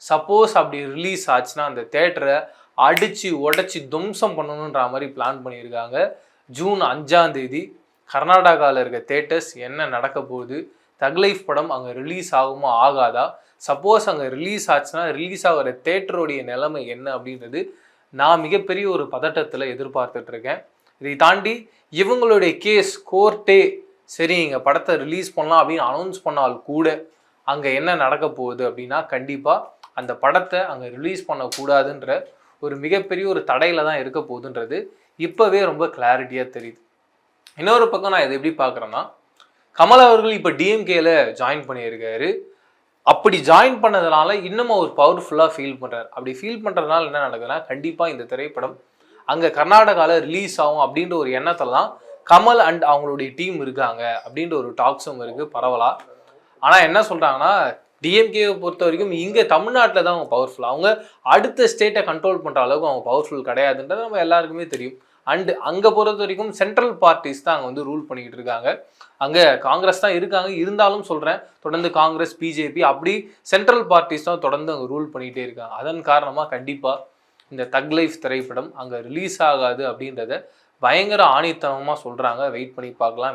Suppose அப்படி release ஆச்சுன்னா அந்த தேட்டரை அடித்து உடச்சி துவம்சம் பண்ணணுன்ற மாதிரி பிளான் பண்ணியிருக்காங்க. ஜூன் 5ஆம் தேதி கர்நாடகாவில் இருக்க தேட்டர்ஸ் என்ன நடக்க போகுது, தக் லைஃப் படம் அங்கே ரிலீஸ் ஆகுமா ஆகாதா, சப்போஸ் அங்கே ரிலீஸ் ஆச்சுன்னா ரிலீஸ் ஆகிற தேட்டருடைய நிலைமை என்ன அப்படின்றது நான் மிகப்பெரிய ஒரு பதட்டத்தில் எதிர்பார்த்துட்டு இருக்கேன். இதை தாண்டி இவங்களுடைய கேஸ் கோர்ட்டே சரி இங்கே படத்தை ரிலீஸ் பண்ணலாம் அப்படின்னு அனௌன்ஸ் பண்ணால் கூட அங்கே என்ன நடக்க போகுது அப்படின்னா கண்டிப்பாக அந்த படத்தை அங்கே ரிலீஸ் பண்ணக்கூடாதுன்ற ஒரு மிகப்பெரிய ஒரு தடையில் தான் இருக்க போகுதுன்றது இப்போவே ரொம்ப கிளாரிட்டியாக தெரியுது. இன்னொரு பக்கம் நான் இதை எப்படி பார்க்குறேன்னா, கமல் அவர்கள் இப்போ டிஎம்கேல ஜாயின் பண்ணியிருக்காரு. அப்படி ஜாயின் பண்ணதுனால இன்னும் அவர் பவர்ஃபுல்லாக ஃபீல் பண்ணுறாரு. அப்படி ஃபீல் பண்ணுறதுனால என்ன நடக்குதுன்னா கண்டிப்பாக இந்த திரைப்படம் அங்கே கர்நாடகாவில் ரிலீஸ் ஆகும் அப்படின்ற ஒரு எண்ணத்தில் தான் கமல் அண்ட் அவங்களுடைய டீம் இருக்காங்க அப்படின்ற ஒரு டாக்ஸும் இருக்குது பரவலாக. ஆனால் என்ன சொல்கிறாங்கன்னா டிஎம்கேவை பொறுத்த வரைக்கும் இங்கே தமிழ்நாட்டில் தான் அவங்க பவர்ஃபுல். அவங்க அடுத்த ஸ்டேட்டை கண்ட்ரோல் பண்ணுற அளவுக்கு அவங்க பவர்ஃபுல் கிடையாதுன்றது நம்ம எல்லாருக்குமே தெரியும். அண்டு அங்கே பொறுத்த வரைக்கும் சென்ட்ரல் பார்ட்டிஸ் தான் அங்கே வந்து ரூல் பண்ணிக்கிட்டு இருக்காங்க. அங்கே காங்கிரஸ் தான் இருக்காங்க, இருந்தாலும் சொல்கிறேன் தொடர்ந்து காங்கிரஸ் பிஜேபி அப்படி சென்ட்ரல் பார்ட்டிஸ் தான் தொடர்ந்து அங்கே ரூல் பண்ணிகிட்டே இருக்காங்க. அதன் காரணமாக கண்டிப்பாக இந்த தக் லைஃப் திரைப்படம் அங்கே ரிலீஸ் ஆகாது அப்படின்றத பயங்கர ஆணித்தனமாக சொல்கிறாங்க. வெயிட் பண்ணி பார்க்கலாம்.